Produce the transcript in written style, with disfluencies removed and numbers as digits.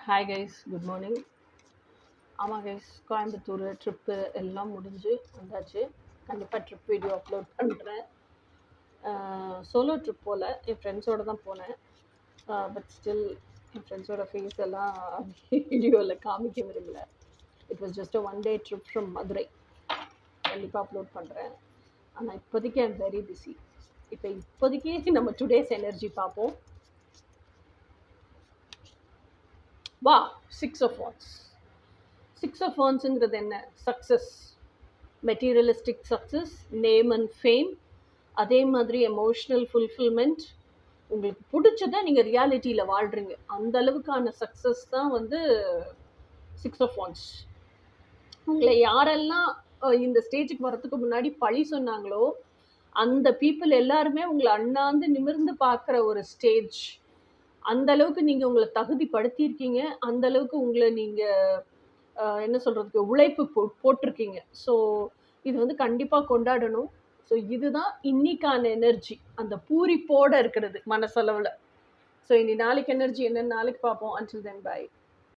Hi guys, good morning. ஆமாம் guys, Coimbatore trip எல்லாம் முடிஞ்சு வந்தாச்சு. கண்டிப்பாக ட்ரிப் வீடியோ அப்லோட் பண்ணுறேன். சோலோ ட்ரிப் போல் என் ஃப்ரெண்ட்ஸோடு தான் போனேன். பட் ஸ்டில் என் ஃப்ரெண்ட்ஸோட ஃபேஸ் எல்லாம் வீடியோவில் காமிக்க விரும்பல. It was just a one day trip from Madurai. கண்டிப்பாக அப்லோட் பண்ணுறேன். ஆனால் இப்போதைக்கு ஐம் வெரி பிஸி. இப்போதைக்கு நம்ம டுடேஸ் எனர்ஜி பார்ப்போம். வா, 6 of Wands. 6 of Wandsங்கிறது என்ன? Success, materialistic success, name and fame, அதே மாதிரி எமோஷ்னல் ஃபுல்ஃபில்மெண்ட். உங்களுக்கு பிடிச்சதை நீங்கள் ரியாலிட்டியில் வாழ்கிறீங்க. அந்த அளவுக்கான சக்ஸஸ் தான் வந்து 6 of Wands. உங்களை யாரெல்லாம் இந்த ஸ்டேஜுக்கு வரத்துக்கு முன்னாடி பழி சொன்னாங்களோ அந்த பீப்புள் எல்லாருமே உங்களை அண்ணாந்து நிமிர்ந்து பார்க்குற ஒரு ஸ்டேஜ். அந்த அளவுக்கு நீங்கள் உங்களை தகுதிப்படுத்தியிருக்கீங்க. அந்த அளவுக்கு உங்களை நீங்கள் என்ன சொல்கிறதுக்கு உழைப்பு போட்டிருக்கீங்க. ஸோ இது வந்து கண்டிப்பாக கொண்டாடணும். ஸோ இதுதான் இன்னைக்கான எனர்ஜி, அந்த பூரிப்போடு இருக்கிறது மனசளவில். ஸோ இனி நாளைக்கு எனர்ஜி என்னன்னு நாளைக்கு பார்ப்போம். Until then by.